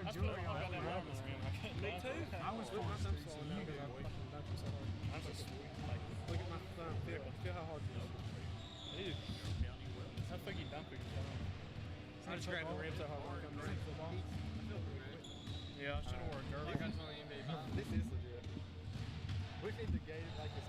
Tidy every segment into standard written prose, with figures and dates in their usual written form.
I enjoy still got that it. Roberts game. I can't Me lie. too. I was Look, my forced thumb's to, so swollen now you because I did. fucking dunked him so hard. I'm just like, Look at my thumb. Feel how hard it is. ew. How the fuck you dunk with your thumb? I just grabbed the rim so hard when I come down. Football. Yeah, I should have worn a dirt. Like that's only NBA. This is legit. We need to gate it like it's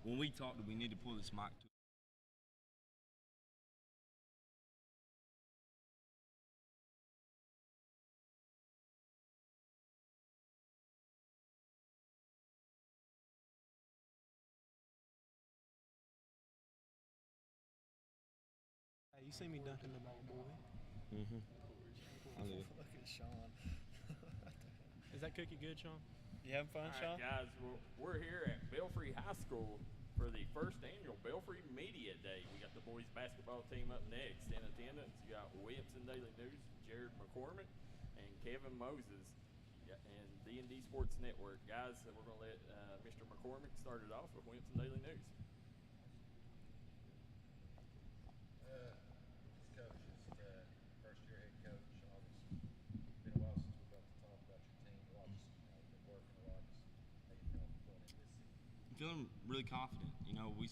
when we talked, we need to pull this mic to. Hey, you see me dunking the ball, boy. Mm-hmm. I knew. Look at Sean. Is that cookie good, Sean? You having fun, All Sean? right, guys, we're here at Belfry High School for the first annual Belfry Media Day. We got the boys basketball team up next. In attendance, you got Williamson Daily News, Jared McCormick, and Kevin Moses, and D&D Sports Network. Guys, we're going to let Mr. McCormick start it off with Williamson Daily News. This coach is first year head coach. Obviously, been a while since we've got to talk about your team. A lot, been working a lot. How you feeling going into this season? I'm feeling really confident. You know, we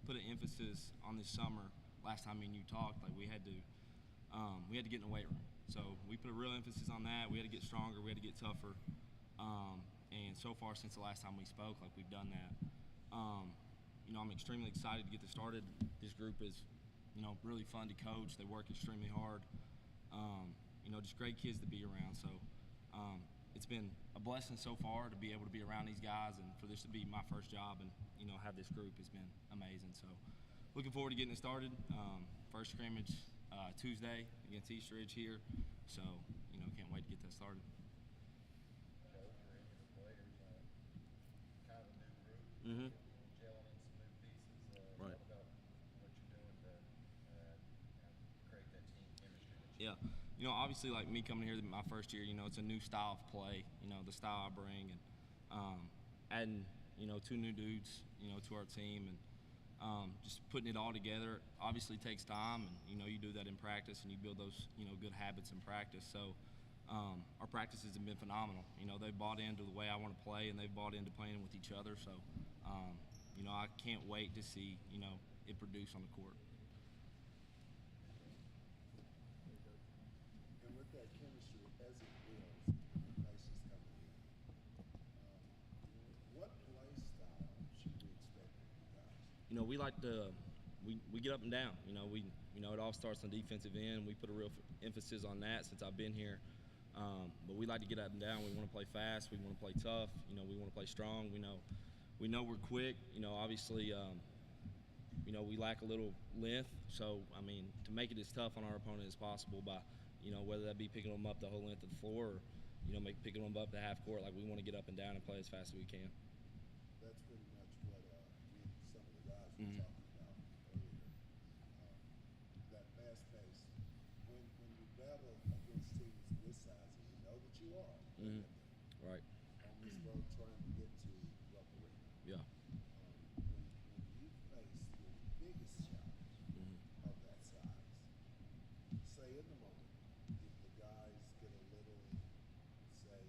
put an emphasis on this summer. Last time me and you talked, like we had to get in the weight room. So we put a real emphasis on that. We had to get stronger. We had to get tougher. And so far, since the last time we spoke, like we've done that. You know, I'm extremely excited to get this started. This group is, you know, really fun to coach. They work extremely hard. You know, just great kids to be around. So it's been a blessing so far to be able to be around these guys, and for this to be my first job and, you know, have this group has been amazing. So looking forward to getting it started. First scrimmage Tuesday against East Ridge here. So, you know, can't wait to get that started. Coach, you're into the players, kind of a new group. Mm-hmm. Gelling in some new pieces. Right. Talk about what you're doing to create that team chemistry. Yeah. You know, obviously, like me coming here my first year, you know, it's a new style of play, you know, the style I bring, and adding, you know, 2 new dudes, you know, to our team, and just putting it all together obviously takes time, and, you know, you do that in practice, and you build those, you know, good habits in practice. So our practices have been phenomenal. You know, they've bought into the way I want to play, and they've bought into playing with each other. So, you know, I can't wait to see, you know, it produce on the court. And with that chemistry, as it builds, and places coming in, what play style should we expect from you guys? You know, we like to we get up and down. You know, it all starts on defensive end. We put a real emphasis on that since I've been here. But we like to get up and down. We want to play fast. We want to play tough. You know, we want to play strong. We know we're quick. You know, obviously, you know, we lack a little length. So, I mean, to make it as tough on our opponent as possible by, you know, whether that be picking them up the whole length of the floor or, you know, picking them up to half court. Like, we want to get up and down and play as fast as we can. That's pretty much what me and some of the guys were Mhm. talking about earlier. That fast pace. When you battle against teams this size, and you know that you are, Mhm. Right. on this road trying to get to Rupp Arena. Yeah. When you face your biggest challenge Mhm. of that size, say in the moment, if the guys get a little, say,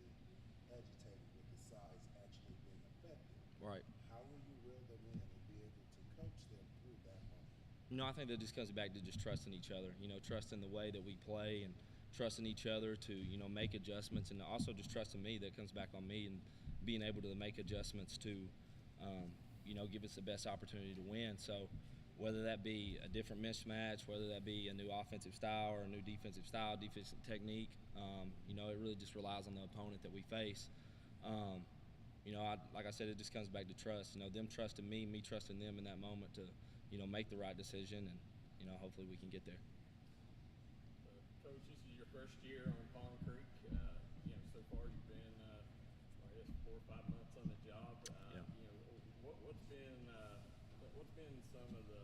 agitated with the size actually being effective, Right. how will you reel them in and be able to coach them through that moment? You know, I think that just comes back to just trusting each other. You know, trusting the way that we play and trusting each other to, you know, make adjustments, and also just trusting me. That comes back on me and being able to make adjustments to, you know, give us the best opportunity to win. So whether that be a different mismatch, whether that be a new offensive style or a new defensive style, defensive technique, you know, it really just relies on the opponent that we face. You know, like I said, it just comes back to trust. You know, them trusting me trusting them in that moment to, you know, make the right decision, and, you know, hopefully we can get there. Coach, this is your first year on Palm Creek. You know, so far you've been, I guess, 4 or 5 months on the job. Yeah. You know, what's been some of the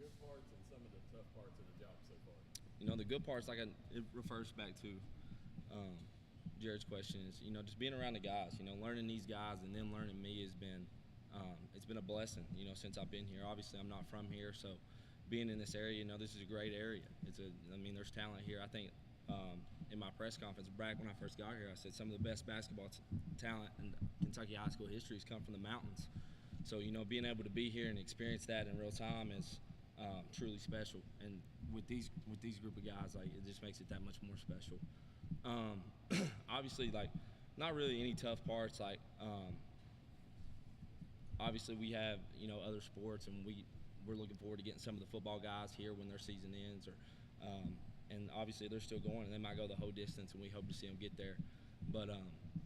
good parts and some of the tough parts of the job so far? You know, the good parts, it refers back to Jared's question is, you know, just being around the guys, you know, learning these guys and them learning me has been, it's been a blessing, you know, since I've been here. Obviously, I'm not from here, so being in this area, you know, this is a great area. I mean, there's talent here. I think in my press conference back when I first got here, I said some of the best basketball talent in Kentucky high school history has come from the mountains. So, you know, being able to be here and experience that in real time is truly special. And with these group of guys, like, it just makes it that much more special. Obviously, like, not really any tough parts. Like, obviously we have, other sports, and we're looking forward to getting some of the football guys here when their season ends, and obviously they're still going, and they might go the whole distance, and we hope to see them get there. But,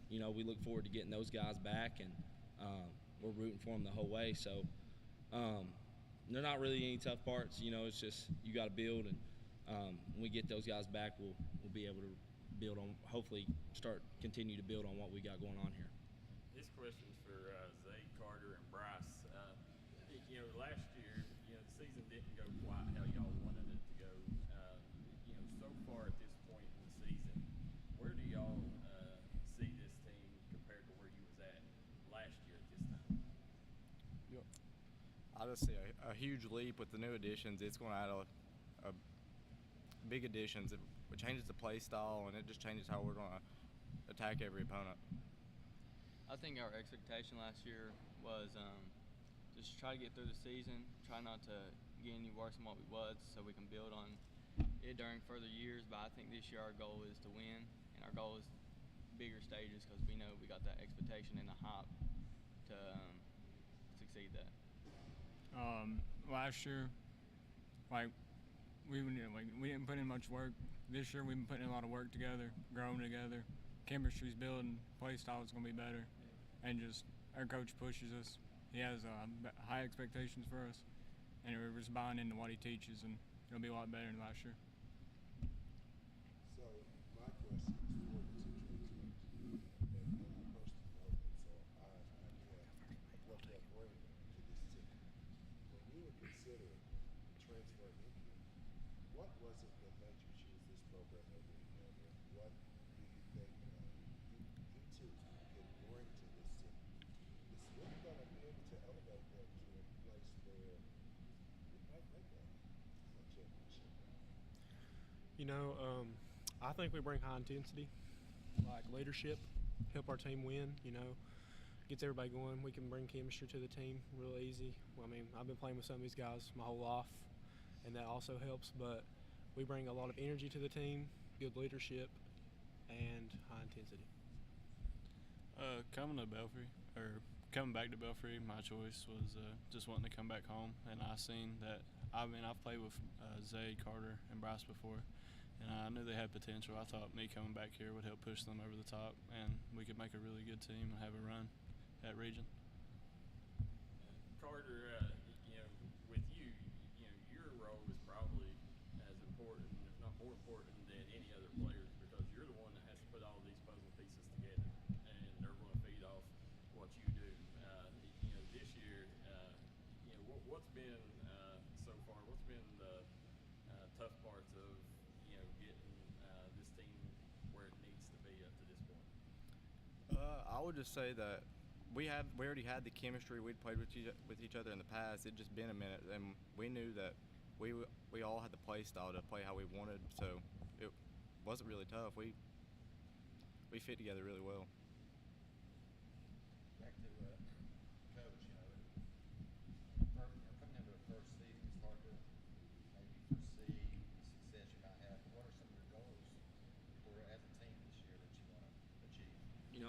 we look forward to getting those guys back, and we're rooting for them the whole way. So they're not really any tough parts. It's just you got to build, and when we get those guys back, we'll be able to build on, hopefully continue to build on what we got going on here. This question's for Zay, Carter, and Bryce. Last year, the season didn't go quite how y'all wanted it to go. So far at this point in the season, where do y'all see this team compared to where you was at last year at this time? I just see a huge leap with the new additions. It's going to add a big additions. It changes the play style, and it just changes how we're going to attack every opponent. I think our expectation last year was just try to get through the season, try not to get any worse than what we was, so we can build on it during further years. But I think this year our goal is to win, and our goal is bigger stages because we know we got that expectation and the hype to succeed that. Last year, we didn't put in much work. This year we've been putting in a lot of work together, growing together. Chemistry's building, play style is going to be better, and just our coach pushes us. He has high expectations for us, and we're just buying into what he teaches, and it'll be a lot better than last year. So my question is for the two transfers, and I personally know them, so I have an idea of what they're bringing to this team. When you were considering transferring in here, what was it that made you choose this program over the other? What do you think you two can bring to this team? It's really going to be able to elevate them to a place where we might make a championship. I think we bring high intensity, like leadership, help our team win, gets everybody going. We can bring chemistry to the team real easy. I've been playing with some of these guys my whole life, and that also helps, but we bring a lot of energy to the team, good leadership, and high intensity. Coming back to Belfry, my choice was just wanting to come back home, and I seen that. I've played with Zay, Carter, and Bryce before, and I knew they had potential. I thought me coming back here would help push them over the top, and we could make a really good team and have a run at region. Carter, with you, your role is probably as important, if not more important, than any other players, because you're the one that has to put all these puzzle pieces together, and they're going to feed off what you do. This year, what's been so far? What's been the tough parts of getting this team where it needs to be up to this point? I would just say that we already had the chemistry. We'd played with each other in the past. It'd just been a minute, and we knew that we all had the play style to play how we wanted, so it wasn't really tough. We fit together really well. Back to coach, coming into the first season, it's hard to maybe foresee the success you might have. What are some of your goals as a team this year that you want to achieve?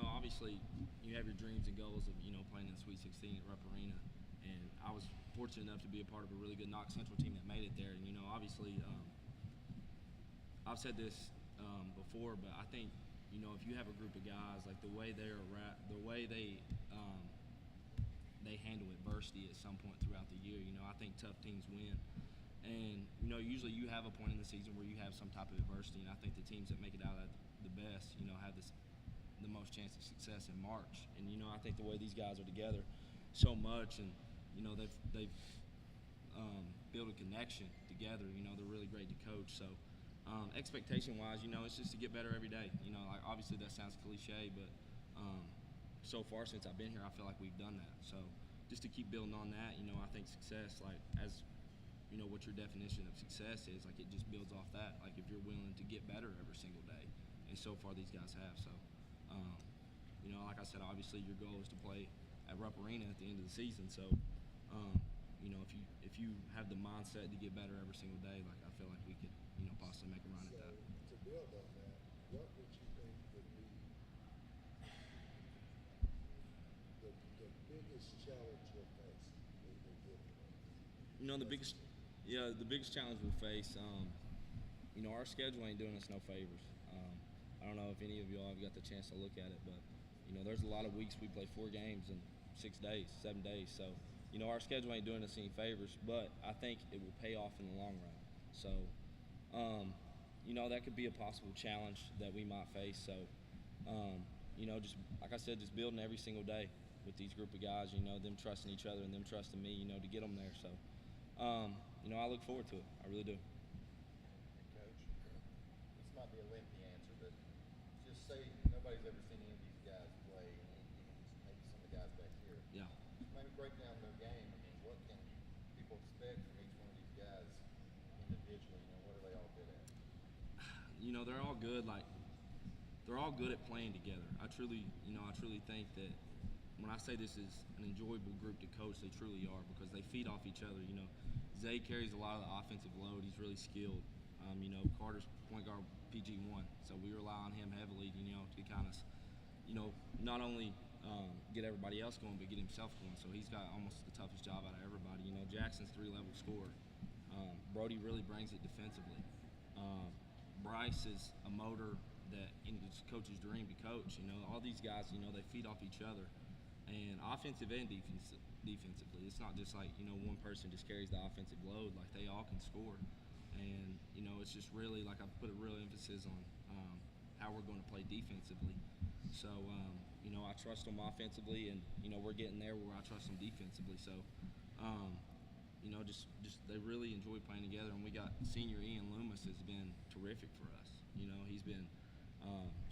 Obviously you have your dreams and goals of, playing in the Sweet 16 at Rupp Arena, and I was fortunate enough to be a part of a really good Knox Central team that made it there. And, obviously, I've said this before, but I think, if you have a group of guys, like the way they handle adversity at some point throughout the year, I think tough teams win. And, usually you have a point in the season where you have some type of adversity, and I think the teams that make it out of the best, have the most chance of success in March. And, I think the way these guys are together so much, and, they've built a connection together, they're really great to coach. So expectation-wise, it's just to get better every day. Obviously that sounds cliche, but so far since I've been here, I feel like we've done that. So just to keep building on that, I think success, what your definition of success is, it just builds off that. If you're willing to get better every single day, and so far these guys have. So, like I said, obviously your goal is to play at Rupp Arena at the end of the season. So, if you have the mindset to get better every single day, I feel like we could, possibly make a run at that. To build on that, what would you think would be the biggest challenge or You know, the biggest challenge we'll face, you know, our schedule ain't doing us no favors. I don't know if any of y'all have got the chance to look at it, but, you know, there's a lot of weeks we play 4 games in 6 days, 7 days. So, you know, our schedule ain't doing us any favors, but I think it will pay off in the long run. So, you know, that could be a possible challenge that we might face. So, you know, just like I said, just building every single day with these group of guys, you know, them trusting each other and them trusting me, you know, to get them there. So, you know, I look forward to it. I really do. And Coach, this might be a lengthy answer, but just say nobody's ever seen any of these guys play, and maybe some of the guys back here. Yeah. Just maybe break down their game. I mean, what can people expect from each one of these guys individually? You know, what are they all good at? You know, they're all good. Like, they're all good at playing together. I truly think that when I say this is an enjoyable group to coach, they truly are, because they feed off each other. You know, Zay carries a lot of the offensive load. He's really skilled. You know, Carter's point guard PG1, so we rely on him heavily, you know, to kind of, you know, not only get everybody else going, but get himself going. So he's got almost the toughest job out of everybody. You know, Jackson's 3-level scorer. Brody really brings it defensively. Bryce is a motor that it's a coach's dream to coach. You know, all these guys, you know, they feed off each other, and offensive and defensively. It's not just like, you know, one person just carries the offensive load. Like, they all can score, and you know, it's just really like I put a real emphasis on how we're going to play defensively. So, you know, I trust them offensively, and you know, we're getting there where I trust them defensively. So, you know, just they really enjoy playing together, and we got senior Ian Loomis has been terrific for us. You know, he's been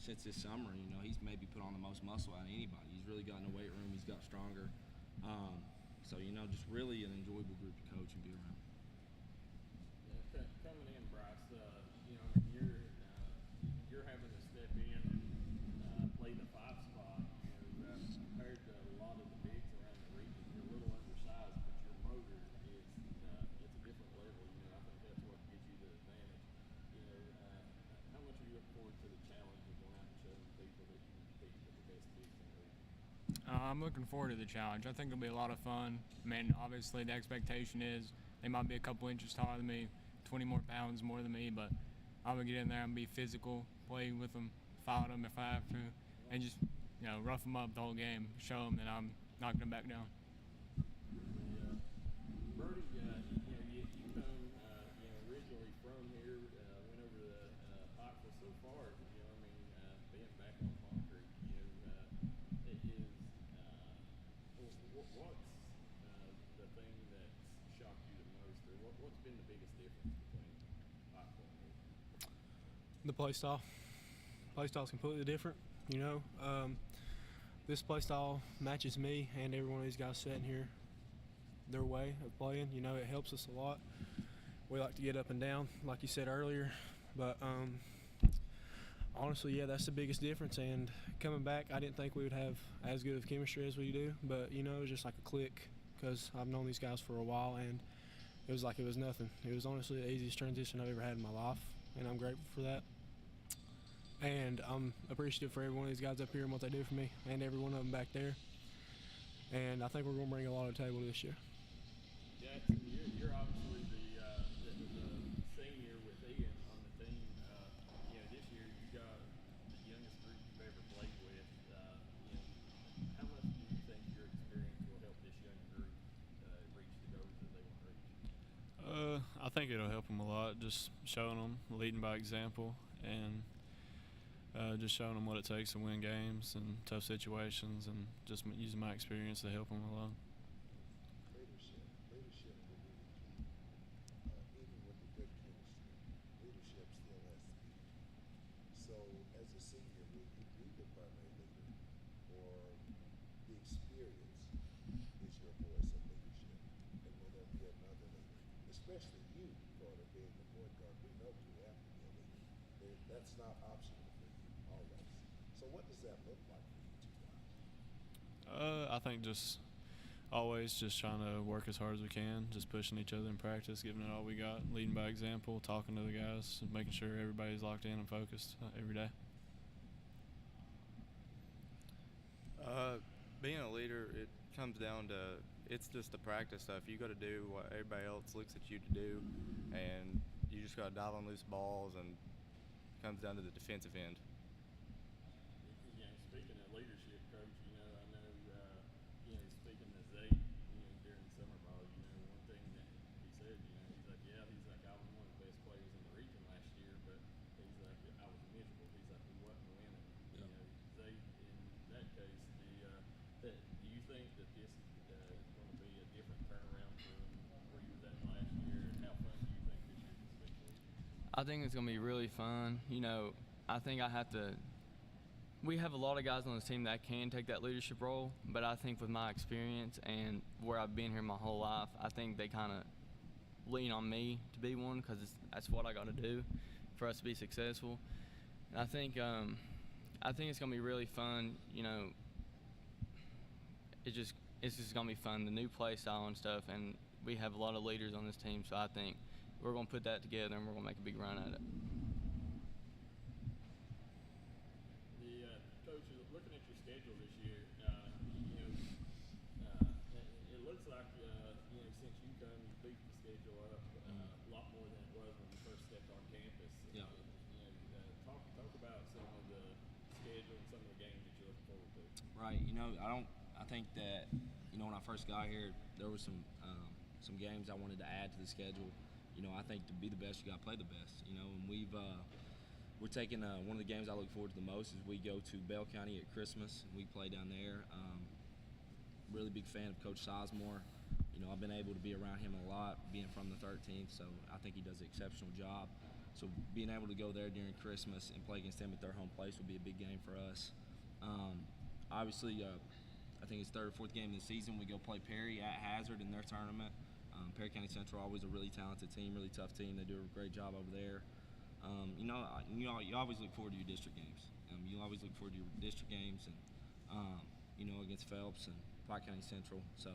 since this summer. You know, he's maybe put on the most muscle out of anybody. He's really got in the weight room. He's got stronger. So, you know, just really an enjoyable group to coach and be around. Yeah, coming in, Bryce, you know, you're having to step in and play the 5 spot. You know, compared to a lot of the bigs around the region, you're a little undersized, but your motor is it's a different level. You know, I think that's what gives you the advantage. You know, how much are you looking forward to the challenge of going out and showing people that you can compete with the best bigs in the league? I'm looking forward to the challenge. I think it'll be a lot of fun. I mean, obviously the expectation is they might be a couple inches taller than me, 20 more pounds more than me, but I'm going to get in there and be physical, play with them, foul them if I have to, and just, you know, rough them up the whole game, show them that I'm not going to back down. Brody, you know, you come, you know, originally from here, went over to Pikeville so far. You know, I mean, being back on concrete, you know, it is. What's the thing that's shocked you the most, or what's been the biggest difference between Pikeville and here? The play style. Play style is completely different. You know, this play style matches me and every one of these guys sitting here. Their way of playing, you know, it helps us a lot. We like to get up and down, like you said earlier, but honestly, yeah, that's the biggest difference. And coming back, I didn't think we would have as good of chemistry as we do, but you know, it was just like a click because I've known these guys for a while, and it was like it was nothing. It was honestly the easiest transition I've ever had in my life, and I'm grateful for that. And I'm appreciative for every one of these guys up here and what they do for me, and every one of them back there. And I think we're going to bring a lot to the table this year. Jackson, you're obviously the senior with Ian on the team. You know, this year you got the youngest group you've ever played with. You know, how much do you think your experience will help this young group reach the goals that they want to reach? I think it'll help them a lot, just showing them, leading by example, and just showing them what it takes to win games and tough situations, and just using my experience to help them a lot. Leadership will be the key. Even with the good chemistry, leadership still has to be. So, as a senior, will you be the primary leader, or the experience is your voice of leadership? And will there be another leader? Especially you, Carter, being the point guard, we know you have to be a leader. That's not optional for you always. So, what does that look like for you two guys? I think just always just trying to work as hard as we can, just pushing each other in practice, giving it all we got, leading by example, talking to the guys, and making sure everybody's locked in and focused every day. Being a leader, it comes down to it's just the practice stuff. You got to do what everybody else looks at you to do, and you just got to dive on loose balls, and it comes down to the defensive end. Speaking of leadership, Coach, I know, speaking to Zay, during summer ball, one thing that he said, he's like, I was one of the best players in the region last year, but he's like, I was miserable. He's like, we wasn't winning. Yeah. Zay, in that case, do you think that this is going to be a different turnaround from where you was at last year, and how fun do you think this year is going to be? I think it's going to be really fun. I think we have a lot of guys on this team that can take that leadership role, but I think with my experience and where I've been here my whole life, I think they kind of lean on me to be one because that's what I got to do for us to be successful. And I think it's going to be really fun. It's just going to be fun, the new play style and stuff, and we have a lot of leaders on this team, so I think we're going to put that together and we're going to make a big run at it. Coach, looking at your schedule this year, it looks like, since you come, you beat the schedule up a lot more than it was when you first stepped on campus. Yeah. Talk about some of the schedule and some of the games that you're looking forward to. Right. I think that, when I first got here, there were some games I wanted to add to the schedule. I think to be the best, you got to play the best. And we're taking one of the games I look forward to the most is we go to Bell County at Christmas. We play down there. Really big fan of Coach Sizemore. I've been able to be around him a lot, being from the 13th, so I think he does an exceptional job. So being able to go there during Christmas and play against them at their home place would be a big game for us. Obviously, I think it's third or fourth game of the season. We go play Perry at Hazard in their tournament. Perry County Central, always a really talented team, really tough team. They do a great job over there. You always look forward to your district games. You always look forward to your district games, and against Phelps and Pike County Central. So,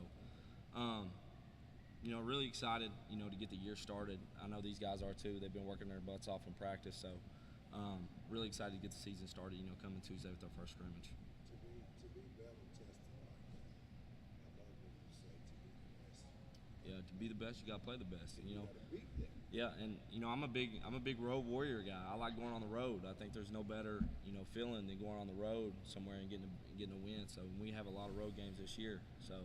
really excited, to get the year started. I know these guys are too. They've been working their butts off in practice. So, really excited to get the season started. Coming Tuesday with our first scrimmage. To be battle tested like that, I love what you say. To be the best. Yeah, to be the best, you got to play the best. You got to beat them. Yeah, and I'm a big road warrior guy. I like going on the road. I think there's no better feeling than going on the road somewhere and getting a win. So we have a lot of road games this year. So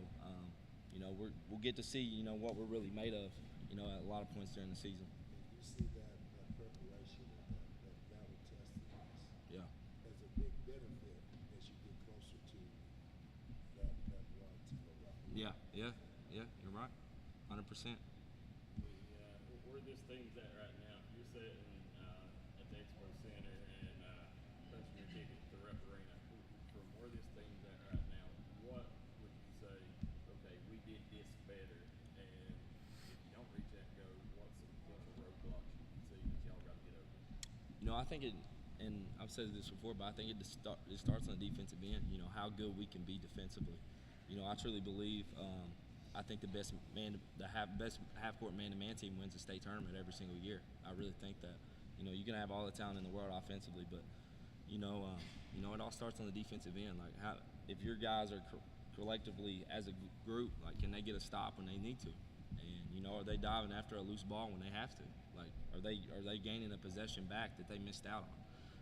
we'll get to see what we're really made of at a lot of points during the season. You see that preparation and that battle testing Yeah. as a big benefit as you get closer to that run to the right. Yeah. You're right, 100%. Where this thing's at right now, if you're sitting at the Expo Center and punching your ticket to Rupp Arena, from where this thing's at right now, what would you say, okay, we did this better, and if you don't reach that goal, what's some potential roadblocks you can see that y'all got to get over? I think and I've said this before, but I think it starts on the defensive end, how good we can be defensively. I truly believe I think the best half-court man-to-man team wins the state tournament every single year. I really think that. You can have all the talent in the world offensively, but it all starts on the defensive end. Like, if your guys are collectively as a group, like, can they get a stop when they need to? And are they diving after a loose ball when they have to? Like, are they gaining a possession back that they missed out on?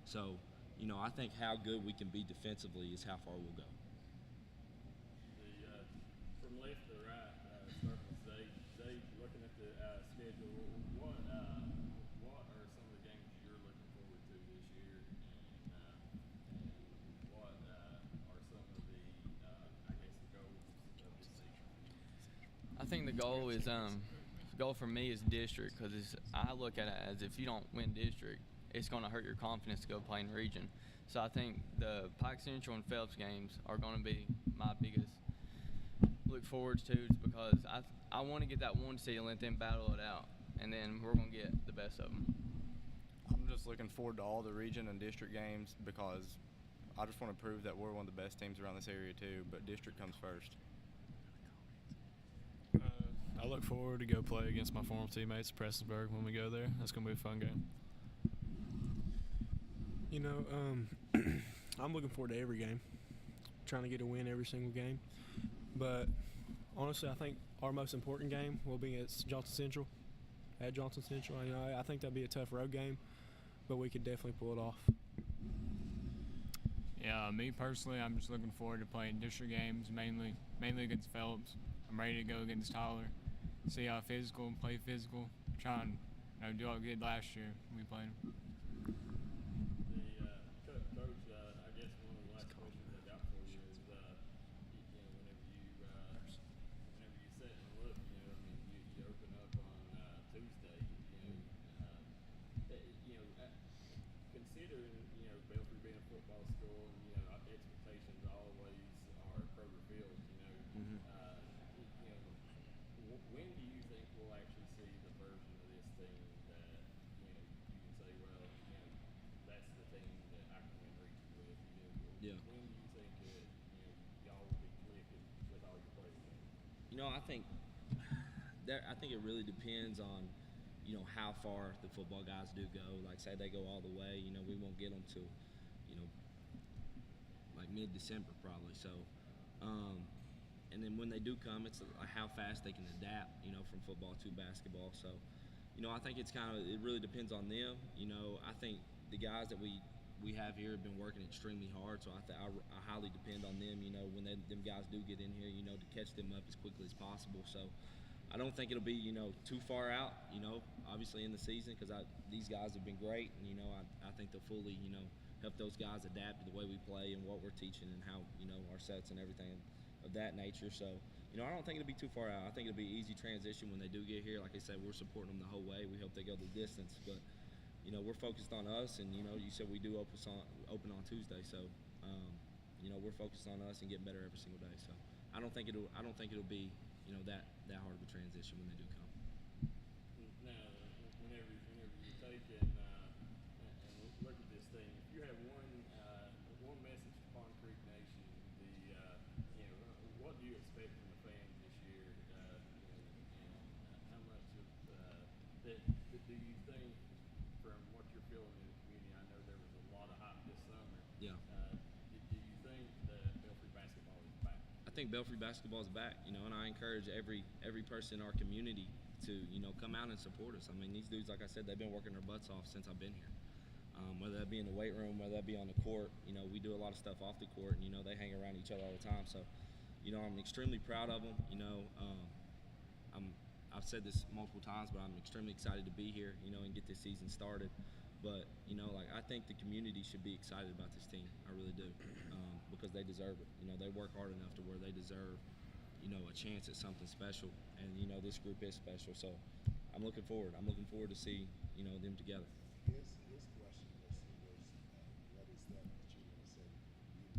So, I think how good we can be defensively is how far we'll go. From left to right, starting with Zay, looking at the schedule, what are some of the games you're looking forward to this year, and what are some of the, the goals of this season? I think the goal for me is district, because I look at it as if you don't win district, it's going to hurt your confidence to go play in region. So I think the Pike Central and Phelps games are going to be my biggest look forwards to, because I want to get that one seed and let them battle it out, and then we're going to get the best of them. I'm just looking forward to all the region and district games because I just want to prove that we're one of the best teams around this area too, but district comes first. I look forward to go play against my former teammates at Prestonsburg when we go there. That's going to be a fun game. I'm looking forward to every game, trying to get a win every single game. But Honestly, I think our most important game will be against Johnson Central. At Johnson Central, I think that'll be a tough road game, but we could definitely pull it off. Yeah, me personally, I'm just looking forward to playing district games, mainly against Phelps. I'm ready to go against Tyler, see how physical, play physical, try and do what we did last year when we played them. Coach, I guess one of the last questions I got for you is, whenever you sit and look, you open up on Tuesday, considering, Belfry being a football school, and, expectations always are Kroger Field, when do you think we'll actually see the version of this team that, you can say, well, that's the team that I can win regions with? Yeah. When do you think that, y'all will be clicking with all your players? I think it really depends on, how far the football guys do go. Like, say they go all the way, we won't get them to, like mid-December probably. So, and then when they do come, it's how fast they can adapt, from football to basketball. So, I think it really depends on them. I think the guys that we have here have been working extremely hard. So I highly depend on them, when them guys do get in here, to catch them up as quickly as possible. So I don't think it'll be, too far out, obviously in the season, because these guys have been great. And, I think they'll fully, help those guys adapt to the way we play and what we're teaching and how, our sets and everything of that nature. So, I don't think it'll be too far out. I think it'll be an easy transition when they do get here. Like I said, we're supporting them the whole way. We hope they go the distance. But, we're focused on us, and, you said we do open on Tuesday. So, we're focused on us and getting better every single day. So I don't think it'll be, that hard of a transition when they do come. Now, whenever you take and look at this thing, if you have one message to Pond Creek Nation, what do you expect from the fans this year? And how much of that do you think, from what you're feeling in the community? I know there was a lot of hype this summer. Yeah. Do you think that Belfry basketball is back? I think Belfry basketball is back, and I encourage every person in our community to, come out and support us. I mean, these dudes, like I said, they've been working their butts off since I've been here. Whether that be in the weight room, whether that be on the court, we do a lot of stuff off the court, and, they hang around each other all the time. So, I'm extremely proud of them. I've said this multiple times, but I'm extremely excited to be here, and get this season started. But, I think the community should be excited about this team. I really do, because they deserve it. They work hard enough to where they deserve, a chance at something special. And, this group is special. So I'm looking forward. I'm looking forward to see, them together. His question was what is that you're going to say to you?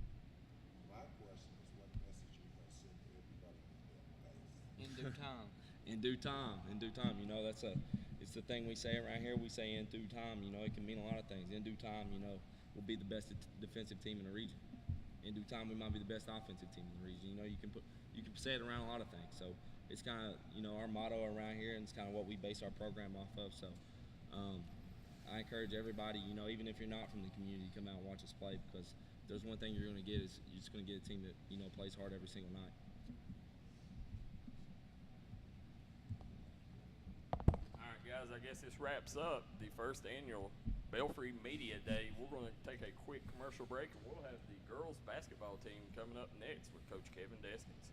My question is what message you're going to send to everybody in their face. In due time. In due time. It's the thing we say around here. We say in due time. It can mean a lot of things. In due time, we'll be the best defensive team in the region. In due time, we might be the best offensive team in the region. You can say it around a lot of things. So it's kind of our motto around here, and it's kind of what we base our program off of. So I encourage everybody, even if you're not from the community, come out and watch us play, because if there's one thing you're going to get is you're just going to get a team that plays hard every single night. Guys, I guess this wraps up the first annual Belfry Media Day. We're going to take a quick commercial break, and we'll have the girls basketball team coming up next with Coach Kevin Deskins.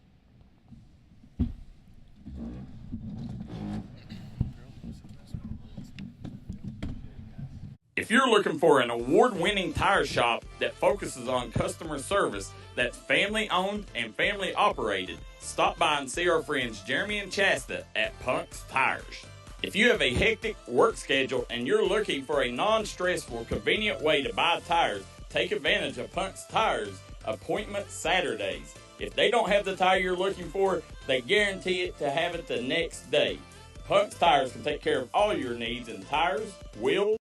If you're looking for an award-winning tire shop that focuses on customer service that's family-owned and family-operated, stop by and see our friends Jeremy and Chasta at Punk's Tires. If you have a hectic work schedule and you're looking for a non-stressful, convenient way to buy tires, take advantage of Punk's Tires Appointment Saturdays. If they don't have the tire you're looking for, they guarantee it to have it the next day. Punk's Tires can take care of all your needs in tires, wheels.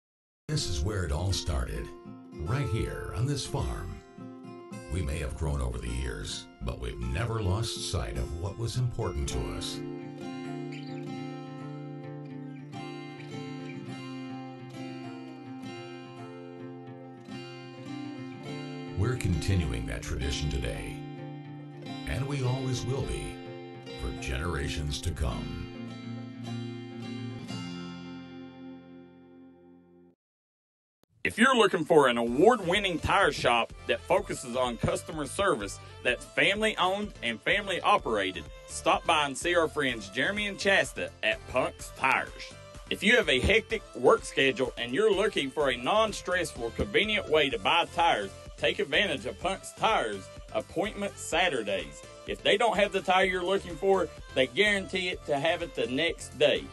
This is where it all started, right here on this farm. We may have grown over the years, but we've never lost sight of what was important to us. We're continuing that tradition today, and we always will be, for generations to come. If you're looking for an award-winning tire shop that focuses on customer service that's family-owned and family-operated, stop by and see our friends Jeremy and Chasta at Punk's Tires. If you have a hectic work schedule and you're looking for a non-stressful, convenient way to buy tires, take advantage of Punk's Tires Appointment Saturdays. If they don't have the tire you're looking for, they guarantee it to have it the next day.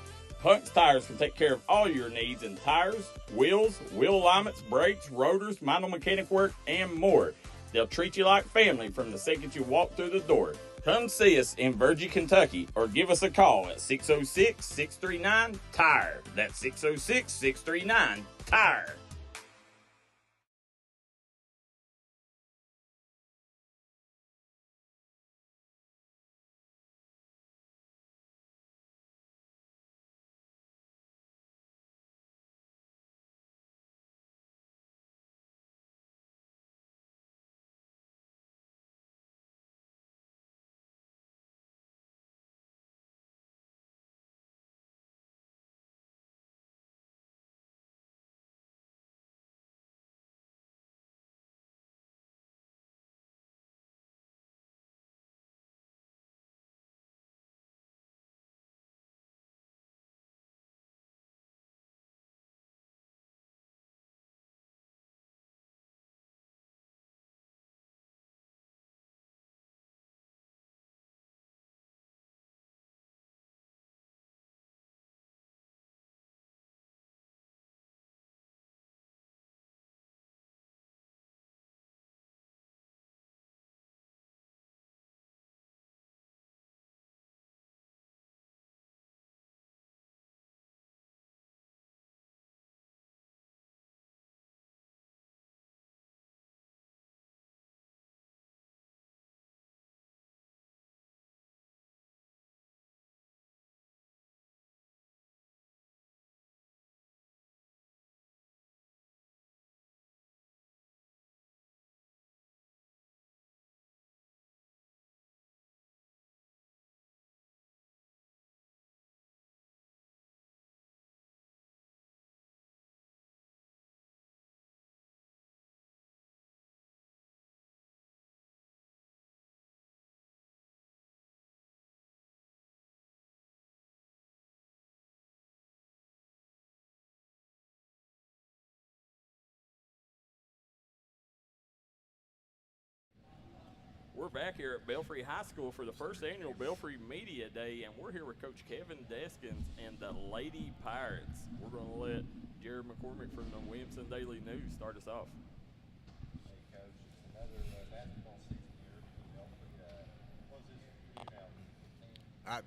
Punk's Tires can take care of all your needs in tires, wheels, wheel alignments, brakes, rotors, minor mechanic work, and more. They'll treat you like family from the second you walk through the door. Come see us in Virgie, Kentucky, or give us a call at 606-639-TIRE. That's 606-639-TIRE. We're back here at Belfry High School for the first annual Belfry Media Day, and we're here with Coach Kevin Deskins and the Lady Pirates. We're going to let Jared McCormick from the Williamson Daily News start us off. Hey, Coach, it's another basketball season here for Belfry. What was this for you now? I'm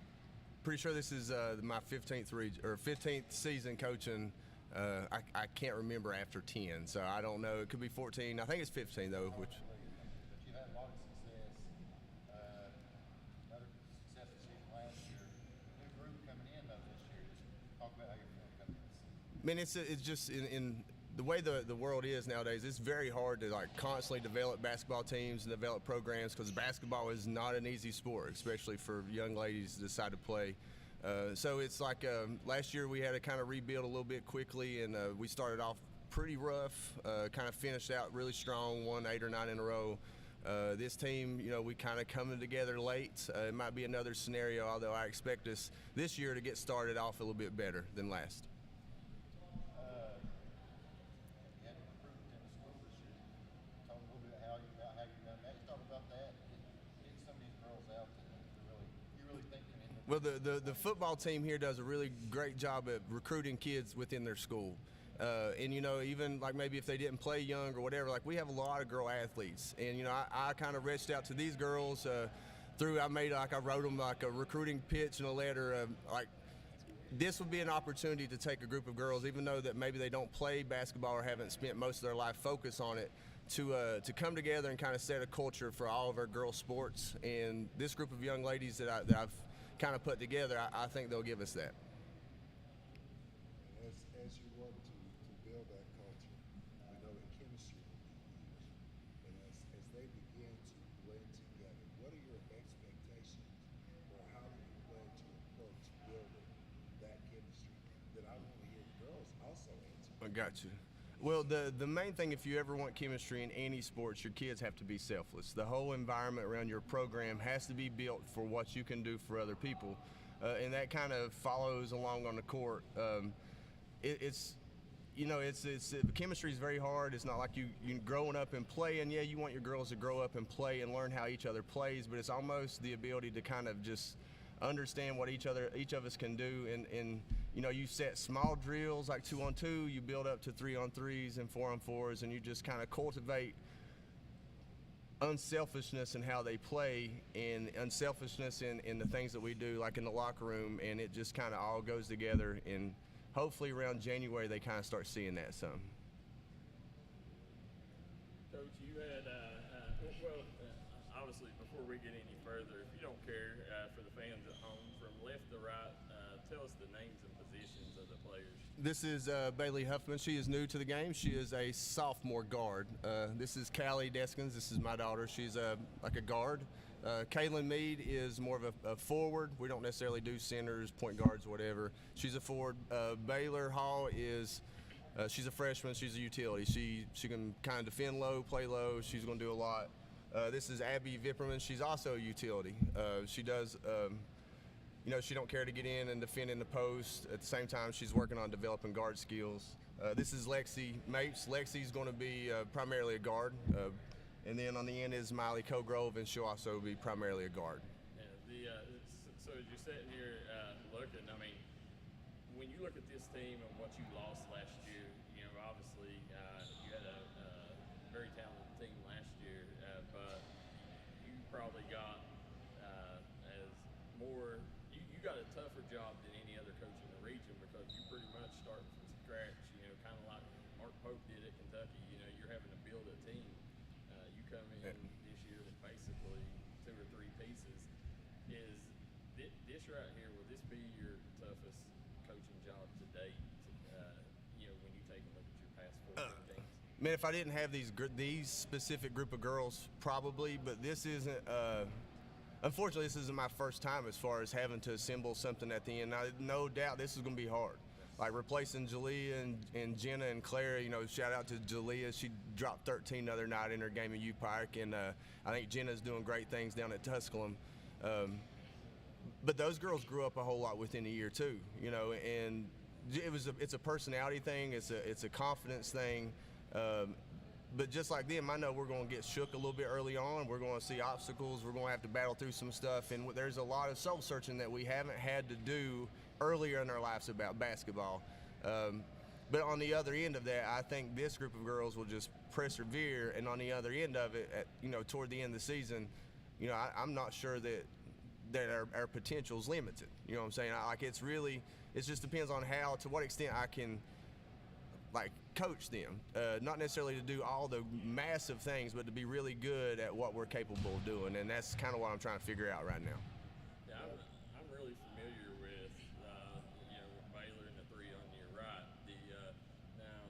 pretty sure this is my 15th season coaching. I can't remember after 10, so I don't know. It could be 14. I think it's 15 though. Which. But you had a lot of success. Another successful season last year. New group coming in though this year. Just talk about how you're feeling coming in the season. I mean, it's just in the way the world is nowadays. It's very hard to like constantly develop basketball teams and develop programs because basketball is not an easy sport, especially for young ladies to decide to play. So it's like last year we had to kind of rebuild a little bit quickly, and we started off pretty rough, kind of finished out really strong, won 8 or 9 in a row. This team, we kind of coming together late. It might be another scenario, although I expect us this year to get started off a little bit better than last. You had recruited in the school this year. Talk a little bit about how you done that. Talk about that, getting some of these girls out that you really think can end up. Well, the football team here does a really great job at recruiting kids within their school. And even like maybe if they didn't play young or whatever, like we have a lot of girl athletes, and I kind of reached out to these girls I wrote them like a recruiting pitch and a letter, like this would be an opportunity to take a group of girls, even though that maybe they don't play basketball or haven't spent most of their life focused on it, to come together and kind of set a culture for all of our girl sports. And this group of young ladies that I've kind of put together, I think they'll give us that. As you work to build that culture, we know the chemistry will be huge. But as they begin to blend together, what are your expectations, or how do also answer. I got you. Well, the main thing, if you ever want chemistry in any sports, your kids have to be selfless. The whole environment around your program has to be built for what you can do for other people, and that kind of follows along on the court. It's chemistry is very hard. It's not like you growing up and playing. Yeah, you want your girls to grow up and play and learn how each other plays, but it's almost the ability to kind of just understand what each of us can do, and you set small drills like 2-on-2, you build up to 3-on-3s and 4-on-4s, and you just kind of cultivate unselfishness in how they play and unselfishness in the things that we do, like in the locker room, and it just kind of all goes together, and hopefully around January they kind of start seeing that some. Coach, you had, obviously before we get any further, if you don't care, for the fans at home, from left to right, tell us the names and positions of the players. This is Bailey Huffman. She is new to the game. She is a sophomore guard. This is Callie Deskins. This is my daughter. She's like a guard. Kaylin Mead is more of a forward. We don't necessarily do centers, point guards, whatever. She's a forward. Baylor Hall is she's a freshman. She's a utility. She can kind of defend low, play low. She's going to do a lot. This is Abby Vipperman. She's also a utility. She does, she don't care to get in and defend in the post. At the same time, she's working on developing guard skills. This is Lexi Mapes. Lexi's going to be primarily a guard. And then on the end is Miley Cogrove, and she'll also be primarily a guard. Yeah, so as you're sitting here looking, I mean, when you look at this team and what you lost last year, obviously you had a very talented team last year, but you probably got as more. You got a tougher job than any other coach in the region because you pretty much start from scratch. Kind of like Mark Pope did at Kentucky. You're having to build a team. You come in this year with basically 2 or 3 pieces. Is this right here? Will this be your toughest coaching job to date? When you take a look at your past 4 games. Man, if I didn't have these specific group of girls, probably. But this isn't. Unfortunately, this isn't my first time as far as having to assemble something at the end. Now, no doubt this is going to be hard. Like replacing Jalea and Jenna and Claire, shout out to Jalea. She dropped 13 the other night in her game at U Park, and I think Jenna's doing great things down at Tusculum. But those girls grew up a whole lot within a year too, and it's a personality thing, it's a confidence thing. But just like them, I know we're going to get shook a little bit early on. We're going to see obstacles. We're going to have to battle through some stuff. And there's a lot of soul-searching that we haven't had to do earlier in our lives about basketball. But on the other end of that, I think this group of girls will just persevere. And on the other end of it, toward the end of the season, I'm not sure that our potential is limited. You know what I'm saying? It just depends on to what extent I can, coach them, not necessarily to do all the massive things, but to be really good at what we're capable of doing, and that's kind of what I'm trying to figure out right now. Yeah, I'm really familiar with Baylor and the 3 on your right. Now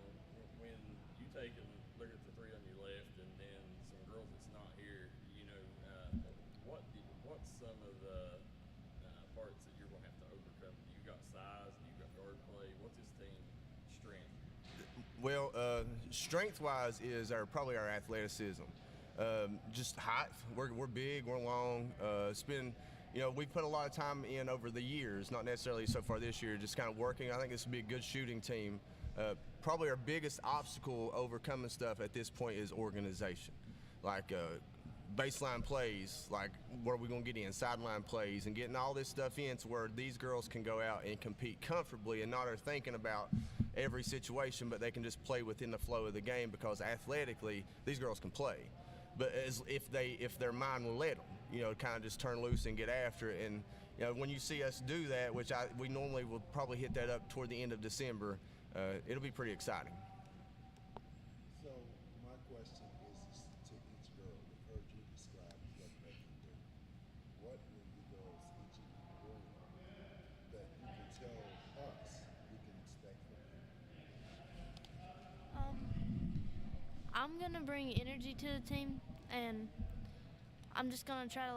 when you take a look at the 3 on your left, and then some girls that's not here, what's some of the parts that you're going to have to overcome? You got size, you got guard play. What's this team's strength? Well, strength-wise is probably our athleticism. Just height. We're big. We're long. It's been, we've put a lot of time in over the years. Not necessarily so far this year. Just kind of working. I think this will be a good shooting team. Probably our biggest obstacle overcoming stuff at this point is organization. Baseline plays, where are we going to get in, sideline plays, and getting all this stuff in to where these girls can go out and compete comfortably and not are thinking about every situation, but they can just play within the flow of the game because athletically these girls can play. But if their mind will let them, kind of just turn loose and get after it. And when you see us do that, which we normally will probably hit that up toward the end of December, it'll be pretty exciting. So my question is to each girl. We've heard you describe what they can do. What will you girls, each of you, bring that you can tell us we can expect from you? I'm gonna bring energy to the team, and I'm just gonna try to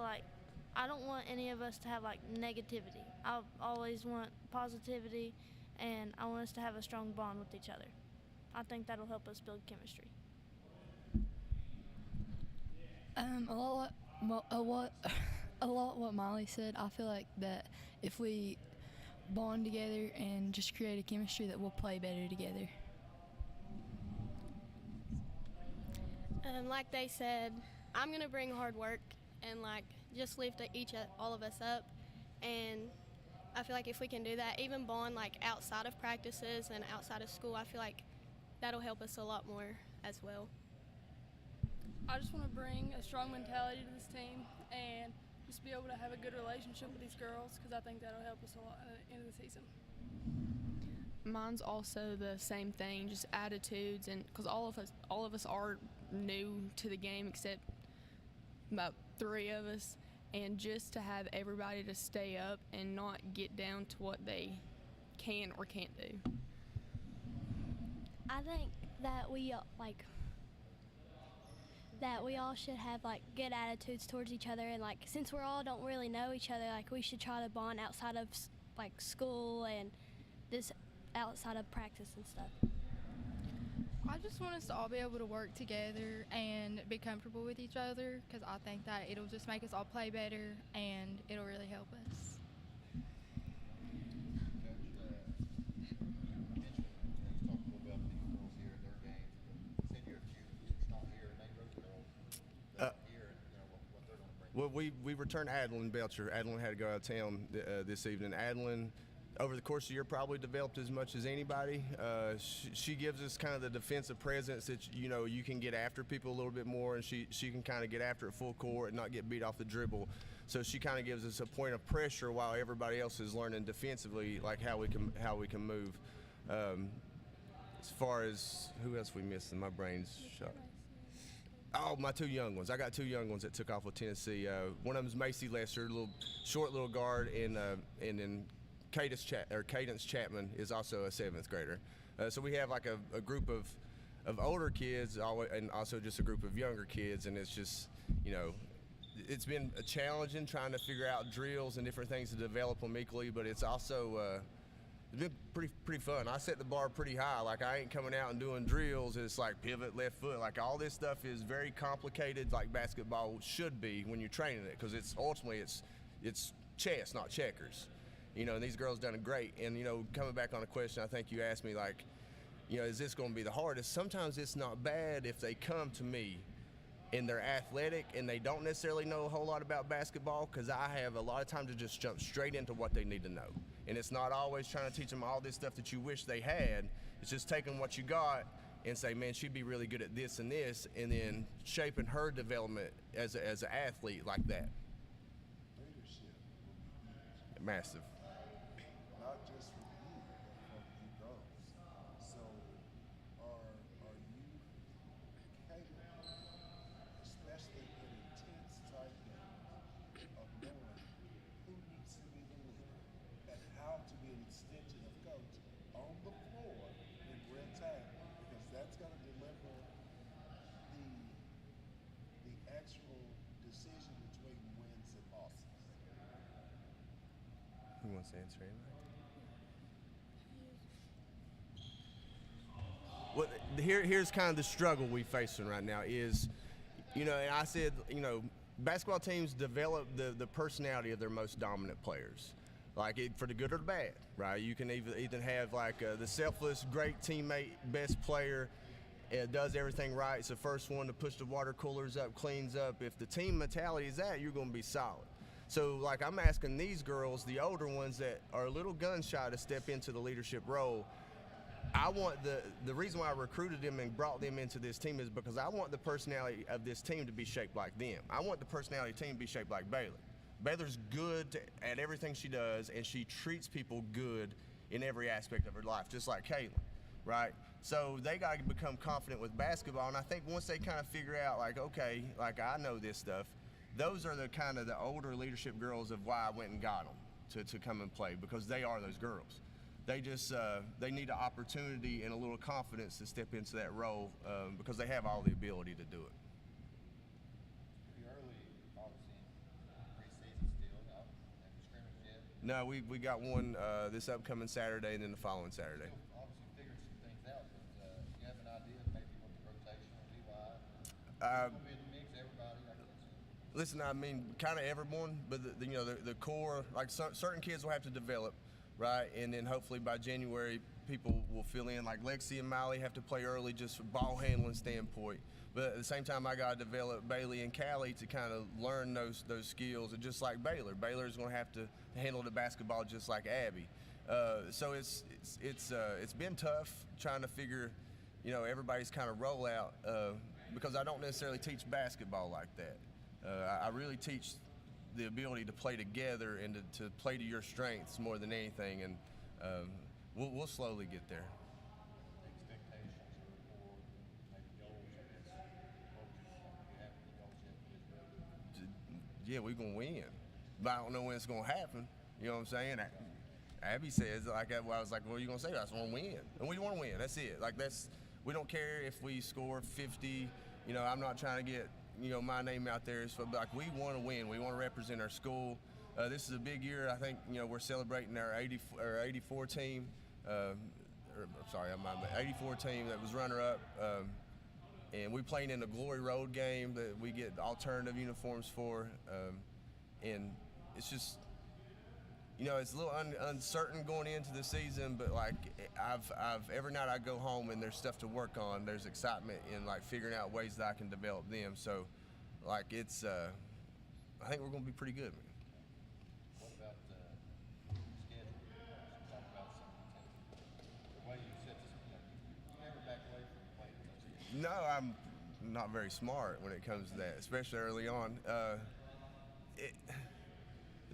I don't want any of us to have negativity. I always want positivity and I want us to have a strong bond with each other. I think that'll help us build chemistry. A lot what Molly said. I feel like that if we bond together and just create a chemistry, that we'll play better together. Like they said, I'm gonna bring hard work and like just lift all of us up, and I feel like if we can do that, even bond like outside of practices and outside of school, I feel like that'll help us a lot more as well. I just want to bring a strong mentality to this team and just be able to have a good relationship with these girls, because I think that'll help us a lot at the end of the season. Mine's also the same thing, just attitudes, and because all of us are new to the game except about 3 of us, and just to have everybody to stay up and not get down to what they can or can't do. I think that we all should have like good attitudes towards each other, and like since we're all don't really know each other, like we should try to bond outside of like school and this outside of practice and stuff. I just want us to all be able to work together and be comfortable with each other, because I think that it'll just make us all play better and it'll really help us. Well, we returned Adeline Belcher. Adeline had to go out of town this evening. Adeline, over the course of the year, probably developed as much as anybody. She gives us kind of the defensive presence that, you know, you can get after people a little bit more, and she can kind of get after it full court and not get beat off the dribble. So she kind of gives us a point of pressure while everybody else is learning defensively, like how we can move. As far as who else we missed, in my brain's shot. Oh, my 2 young ones. I got 2 young ones that took off with Tennessee. One of them is Macy Lester, short little guard, and then Cadence Chapman is also a 7th grader. So we have like a group of older kids and also just a group of younger kids, and it's just, you know, it's been challenging trying to figure out drills and different things to develop them equally, but it's also it's been pretty fun. I set the bar pretty high. Like, I ain't coming out and doing drills. It's like pivot, left foot. Like, all this stuff is very complicated, like basketball should be when you're training it, because it's ultimately it's chess, not checkers. You know, and these girls done it great. And, you know, coming back on a question I think you asked me, like, you know, is this going to be the hardest? Sometimes it's not bad if they come to me and they're athletic and they don't necessarily know a whole lot about basketball, because I have a lot of time to just jump straight into what they need to know. And it's not always trying to teach them all this stuff that you wish they had. It's just taking what you got and say, man, she'd be really good at this and this, and then shaping her development as an athlete like that. Leadership will be Massive. not just from you, but from you girls. So are you capable, especially in intense type games, of knowing who needs to be the leader and how to be an extension of coach on the floor in real time? Because that's going to deliver the actual decision between wins and losses. Who wants to answer anybody? Well, here's kind of the struggle we're facing right now is, you know, and I said, you know, basketball teams develop the personality of their most dominant players, like for the good or the bad, right? You can either have like the selfless, great teammate, best player, does everything right. It's the first one to push the water coolers up, cleans up. If the team mentality is that, you're going to be solid. So, like, I'm asking these girls, the older ones that are a little gun shy, to step into the leadership role. I want the reason why I recruited them and brought them into this team is because I want the personality of this team to be shaped like them. I want the personality team to be shaped like Baylor. Baylor's good at everything she does, and she treats people good in every aspect of her life, just like Caitlin, right? So they got to become confident with basketball, and I think once they kind of figure out, like, okay, like, I know this stuff, those are the kind of the older leadership girls of why I went and got them to come and play, because they are those girls. They just they need an opportunity and a little confidence to step into that role because they have all the ability to do it. Pretty early, obviously, pre-season still. Have you scrimmaged yet? No, we got one this upcoming Saturday and then the following Saturday. Obviously figured some things out, but you have an idea of maybe what the rotation will be like? Will be in the mix, everybody, I guess. Listen, I mean, kind of everyone, but the core, like certain kids will have to develop, right? And then hopefully by January, people will fill in. Like Lexi and Miley have to play early just from ball handling standpoint. But at the same time, I got to develop Bailey and Callie to kind of learn those skills. And just like Baylor's going to have to handle the basketball just like Abby. So it's been tough trying to figure, everybody's kind of rollout because I don't necessarily teach basketball like that. I really teach the ability to play together and to play to your strengths more than anything. And we'll slowly get there. Yeah, we're going to win. But I don't know when it's going to happen. You know what I'm saying? Abby says, I was like, what are you going to say? I just want to win. And we want to win. That's it. We don't care if we score 50. I'm not trying to get, my name out there. So, we want to win. We want to represent our school. This is a big year. I think, we're celebrating our 84 team. 84 team that was runner-up. And we playing in the Glory Road game that we get alternative uniforms for. And it's just, it's a little uncertain going into the season, but I've every night I go home and there's stuff to work on. There's excitement in figuring out ways that I can develop them. So it's, I think we're going to be pretty good. What about the schedule? Talk about the way you set this, you never back away from playing. No, I'm not very smart when it comes to that, especially early on.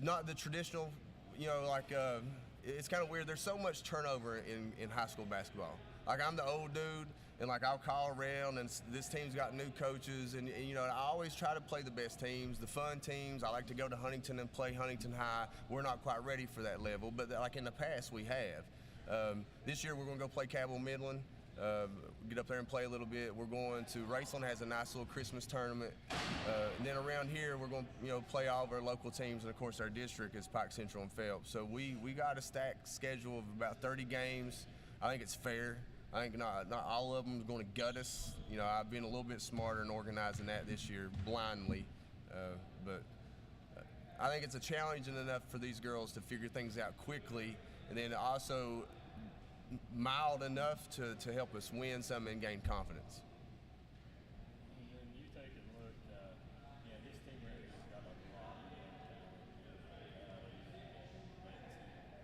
Not the traditional, it's kind of weird. There's so much turnover in high school basketball. I'm the old dude, and I'll call around, and this team's got new coaches, and I always try to play the best teams, the fun teams. I like to go to Huntington and play Huntington High. We're not quite ready for that level, but in the past we have. This year we're going to go play Cabell Midland. Get up there and play a little bit. We're going to Raceland has a nice little Christmas tournament, and then around here we're going to play all of our local teams, and of course our district is Pike Central and Phelps. So we got a stacked schedule of about 30 games. I think it's fair. I think not all of them are going to gut us. I've been a little bit smarter in organizing that this year blindly, but I think it's a challenging enough for these girls to figure things out quickly, and then also mild enough to help us win some and gain confidence. When you take a look, this team right here has got a lot of young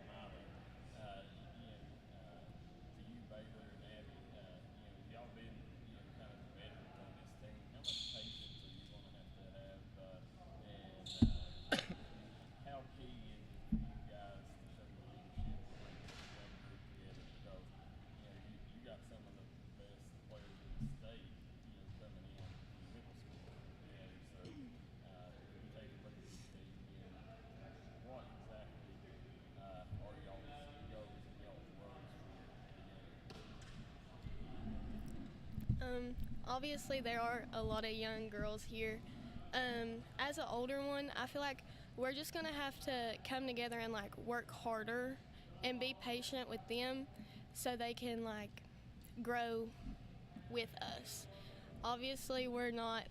talent. To you, Baylor and Abby, y'all been kind of veterans on this team. How much patience are you going to have, and how key is it for you guys to show the leadership and bring this young group together? Because you got some of the best players in the state, coming in from middle school. So when you take a look at this team, what exactly are y'all's goals and y'all's roles for the game? Obviously there are a lot of young girls here. As an older one, I feel like we're just gonna have to come together and work harder and be patient with them so they can grow with us. Obviously we're not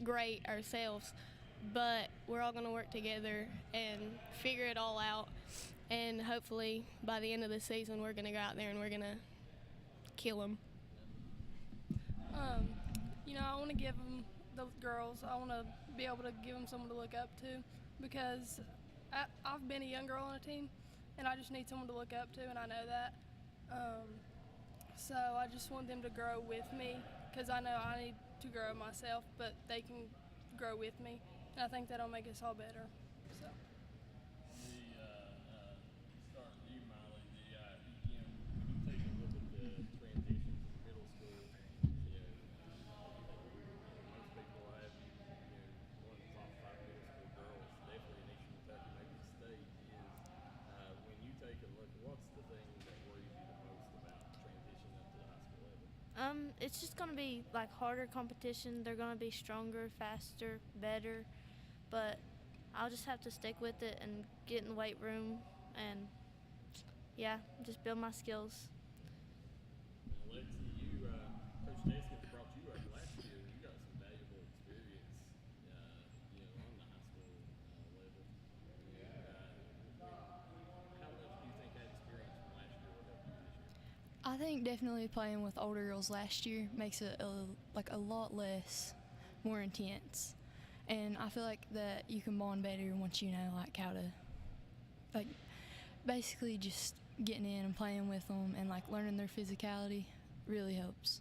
great ourselves, but we're all gonna work together and figure it all out, and hopefully by the end of the season we're gonna go out there and we're gonna kill them. I want to give them, the girls, I want to be able to give them someone to look up to, because I've been a young girl on a team, and I just need someone to look up to, and I know that. So I just want them to grow with me, because I know I need to grow myself, but they can grow with me, and I think that'll make us all better. So. Starting with you, Miley, when you take a look at the transition from middle school, most people have one of the top 5 middle school girls, definitely in Eastern Kentucky, maybe the state, is when you take a look, what's the thing that worries you the most about transitioning up to the high school level? It's just gonna be harder competition. They're gonna be stronger, faster, better, but I'll just have to stick with it and get in the weight room and, yeah, just build my skills. Lexi, you, Coach Deskins brought you up last year. You got some valuable experience, on the high school level. How much do you think that experience from last year will help you this year? I think definitely playing with older girls last year makes it a lot less, more intense. And I feel like that you can bond better once you know like how to, like, basically just getting in and playing with them and like learning their physicality really helps.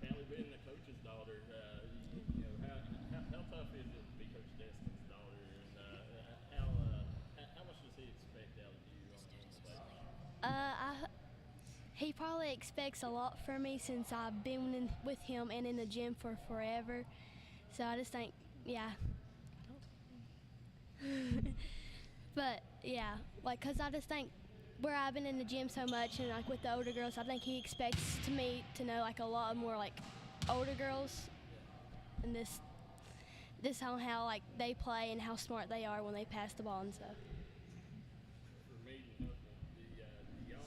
Callie, being the coach's daughter, how tough is it to be Coach Deskins' daughter, and how much does he expect out of you on a basis? He probably expects a lot from me since I've been with him and in the gym for forever. So I just think, yeah. But yeah, like, cause I just think where I've been in the gym so much and like with the older girls, I think he expects me to know like a lot more like older girls, and this on how like they play and how smart they are when they pass the ball and stuff. For me, do y'all,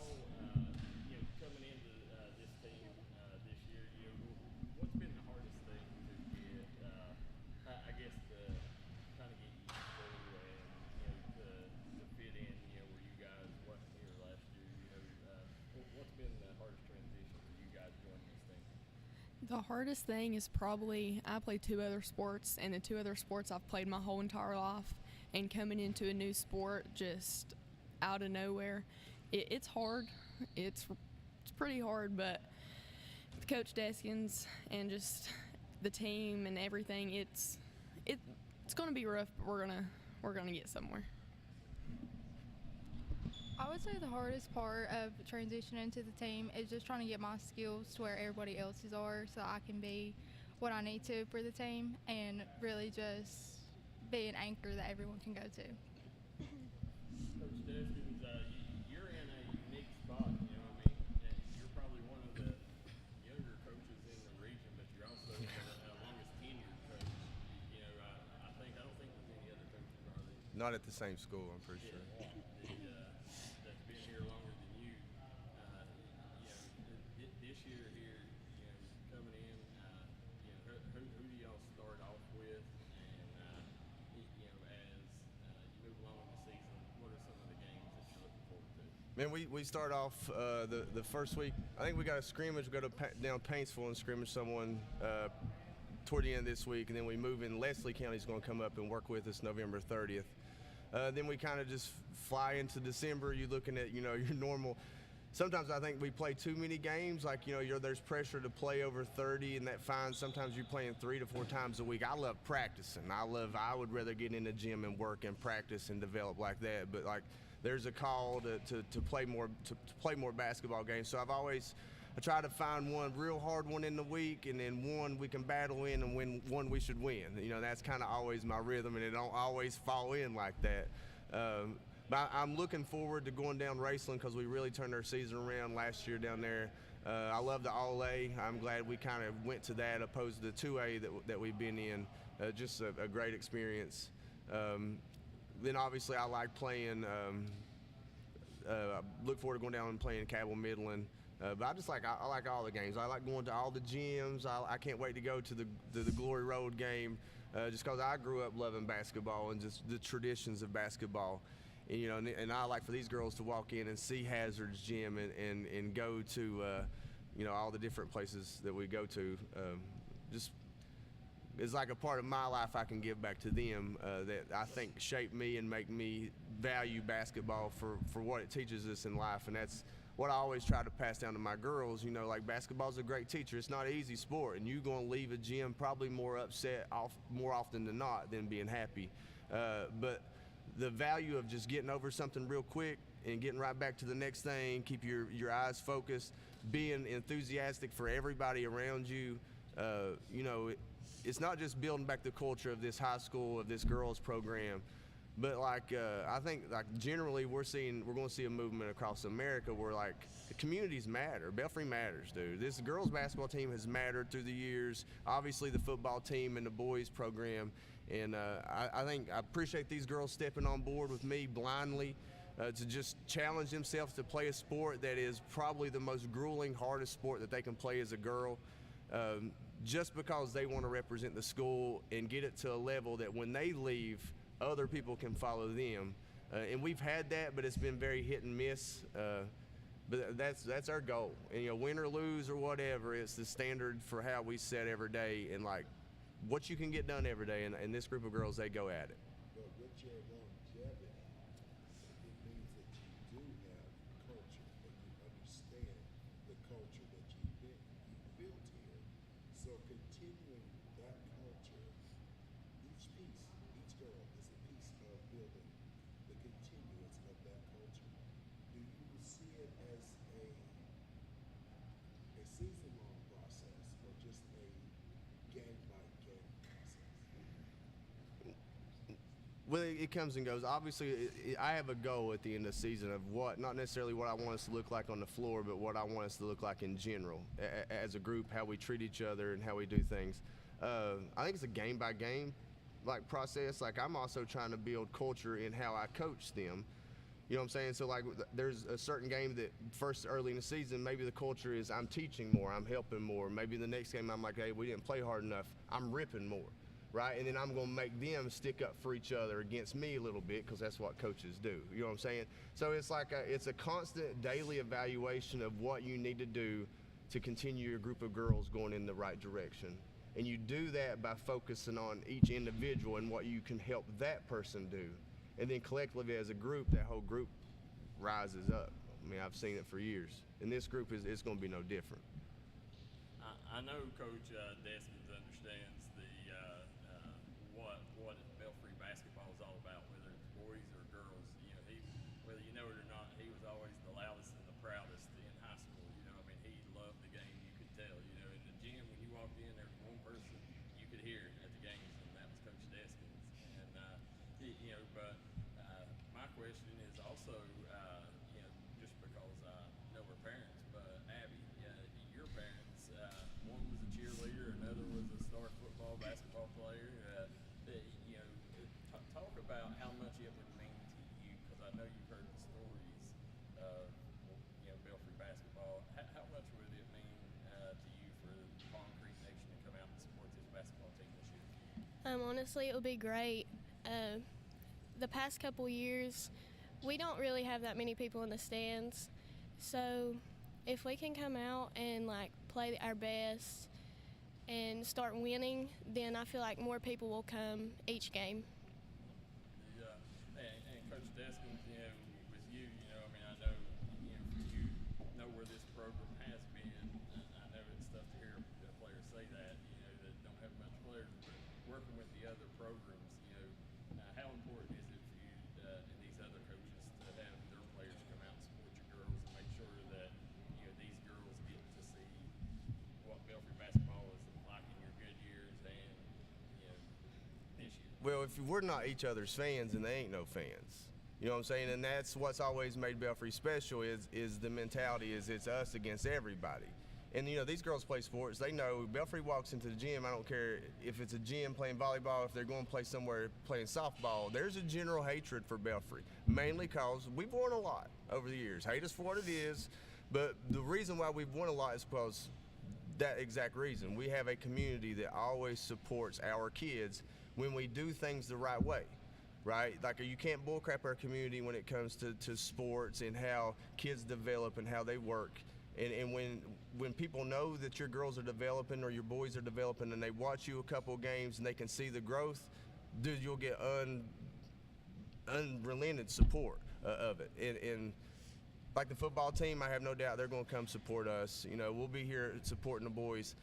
coming into this team this year, what's been the hardest thing to get, I guess, to kind of get used to and, to fit in, where you guys wasn't here last year, what's been the hardest transition for you guys joining this team? The hardest thing is probably I play 2 other sports, and the 2 other sports I've played my whole entire life, and coming into a new sport just out of nowhere, it's hard. It's pretty hard, but with Coach Deskins and just the team and everything, it's going to be rough, but we're gonna get somewhere. I would say the hardest part of transitioning to the team is just trying to get my skills to where everybody else's are so I can be what I need to for the team and really just be an anchor that everyone can go to. Coach Deskins, you're in a unique spot, and you're probably one of the younger coaches in the region, but you're also the longest tenured coach. I don't think there's any other coaches, are there? Not at the same school, I'm pretty sure. That's been here longer than you. This year here, coming in, who do y'all start off with, and as you move along in the season, what are some of the games that you're looking forward to? Man, we start off the first week. I think we got a scrimmage. We go down Paintsville and scrimmage someone toward the end of this week, and then we move in. Leslie County's going to come up and work with us November 30th. Then we kind of just fly into December. You're looking at, your normal. Sometimes I think we play too many games. Like, there's pressure to play over 30, and that fine. Sometimes you're playing 3 to 4 times a week. I love practicing. I would rather get in the gym and work and practice and develop like that. But like, there's a call to play more basketball games. So I try to find one real hard one in the week, and then one we can battle in, and one we should win. That's kind of always my rhythm, and it don't always fall in like that. But I'm looking forward to going down Raceland because we really turned our season around last year down there. I love the All-A. I'm glad we kind of went to that opposed to the 2A that we've been in. Just a great experience. Then obviously I like playing. Look forward to going down and playing Cabell Midland. But I like all the games. I like going to all the gyms. I can't wait to go to the Glory Road game, just because I grew up loving basketball and just the traditions of basketball. And I like for these girls to walk in and see Hazard's gym and go to all the different places that we go to. Just it's like a part of my life I can give back to them that I think shape me and make me value basketball for what it teaches us in life. And that's what I always try to pass down to my girls. Like, basketball's a great teacher. It's not an easy sport, and you're going to leave a gym probably more upset more often than not than being happy. But the value of just getting over something real quick and getting right back to the next thing, keep your eyes focused, being enthusiastic for everybody around you. It's not just building back the culture of this high school, of this girls program, but I think generally we're going to see a movement across America where the communities matter. Belfry matters, dude. This girls basketball team has mattered through the years. Obviously the football team and the boys program, And I think I appreciate these girls stepping on board with me blindly to just challenge themselves to play a sport that is probably the most grueling, hardest sport that they can play as a girl, just because they want to represent the school and get it to a level that when they leave, other people can follow them. And we've had that, but it's been very hit and miss. But that's our goal. And, you know, win or lose or whatever, it's the standard for how we set every day and, like, what you can get done every day. And this group of girls, they go at it. But with your longevity, it means that you do have culture and you understand the culture that you've built here. So continuing that culture, each piece, each girl is a piece of building the continuance of that culture. Do you see it as a season-long process or just a game-by-game process? Well, it comes and goes. Obviously, I have a goal at the end of the season of what, not necessarily what I want us to look like on the floor, but what I want us to look like in general as a group, how we treat each other and how we do things. I think it's a game-by-game like process. Like, I'm also trying to build culture in how I coach them. You know what I'm saying? So, like, there's a certain game that first early in the season, maybe the culture is I'm teaching more, I'm helping more. Maybe the next game I'm like, hey, we didn't play hard enough, I'm ripping more, right? And then I'm going to make them stick up for each other against me a little bit because that's what coaches do. You know what I'm saying? So it's like it's a constant daily evaluation of what you need to do to continue your group of girls going in the right direction. And you do that by focusing on each individual and what you can help that person do. And then collectively as a group, that whole group rises up. I mean, I've seen it for years. And this group it's going to be no different. I know Coach Deskins understands the what Belfry basketball is all about, whether it's boys or girls. You know, whether you know it or not, he was always the loudest and the proudest in high school. You know, I mean, he loved the game. You could tell. You know, in the gym when you walked in, there was one person you could hear at the games, and that was Coach Deskins. And you know, but my question is also, you know, just because I know her parents, but Abby, your parents, one was a cheerleader, another was a star football, basketball player. You know, talk about how much it would mean to you, because I know you've heard the stories of, you know, Belfry basketball. How much would it mean to you for Palm Creek Nation to come out and support this basketball team this year? Honestly, it would be great. The past couple years, we don't really have that many people in the stands. So if we can come out and, like, play our best and start winning, then I feel like more people will come each game. Yeah, and Coach Deskins, you know, with you, you know, I mean, I know, you know, for you know where this program has been. I know it's tough to hear the players say that, you know, that don't have much players, but working with the other programs, you know, how important is it for you and these other coaches to have their players come out and support your girls and make sure that, you know, these girls get to see what Belfry basketball is like in your good years and, you know, this year? Well, if we're not each other's fans, then they ain't no fans. You know what I'm saying? And that's what's always made Belfry special is the mentality is it's us against everybody. And, you know, these girls play sports. They know Belfry walks into the gym. I don't care if it's a gym playing volleyball, if they're going to play somewhere playing softball. There's a general hatred for Belfry, mainly because we've won a lot over the years. Hate us for what it is, but the reason why we've won a lot is because that exact reason. We have a community that always supports our kids when we do things the right way, right? Like, you can't bullcrap our community when it comes to sports and how kids develop and how they work. And when people know that your girls are developing or your boys are developing and they watch you a couple of games and they can see the growth, dude, you'll get unrelented support of it. And like the football team, I have no doubt they're going to come support us. You know, we'll be here supporting the boys.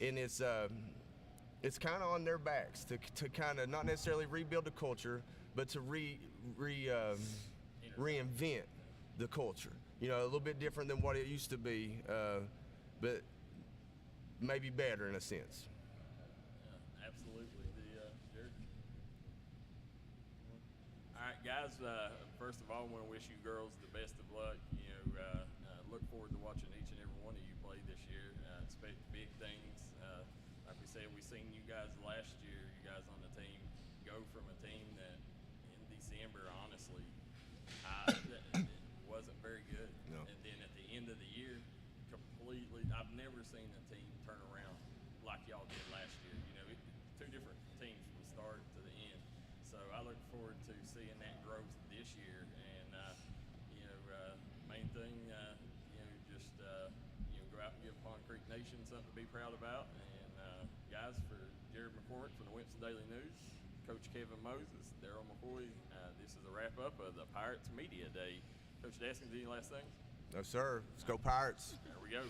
And it's kind of on their backs to kind of not necessarily rebuild the culture, but to reinvent the culture. You know, a little bit different than what it used to be, but maybe better in a sense. Yeah, absolutely. Jared? All right, guys, first of all, I want to wish you girls the best of luck. You know, look forward to watching each and every one of you play this year. Expect big things. Like we said, we seen you guys last year, you guys on the team. go from a team that in December, honestly, that wasn't very good, and then at the end of the year, completely. I've never seen a team turn around like y'all did last year. You know, two different teams from the start to the end. So I look forward to seeing that growth this year, and main thing, just go out and give Pond Creek Nation something to be proud about. And guys, for Jared McCoy from the Wimpson Daily News, Coach Kevin Moses, Darryl McCoy, this is a wrap up of the Pirates Media Day. Coach Daskins, any last things? No, sir. Let's go Pirates. There we go.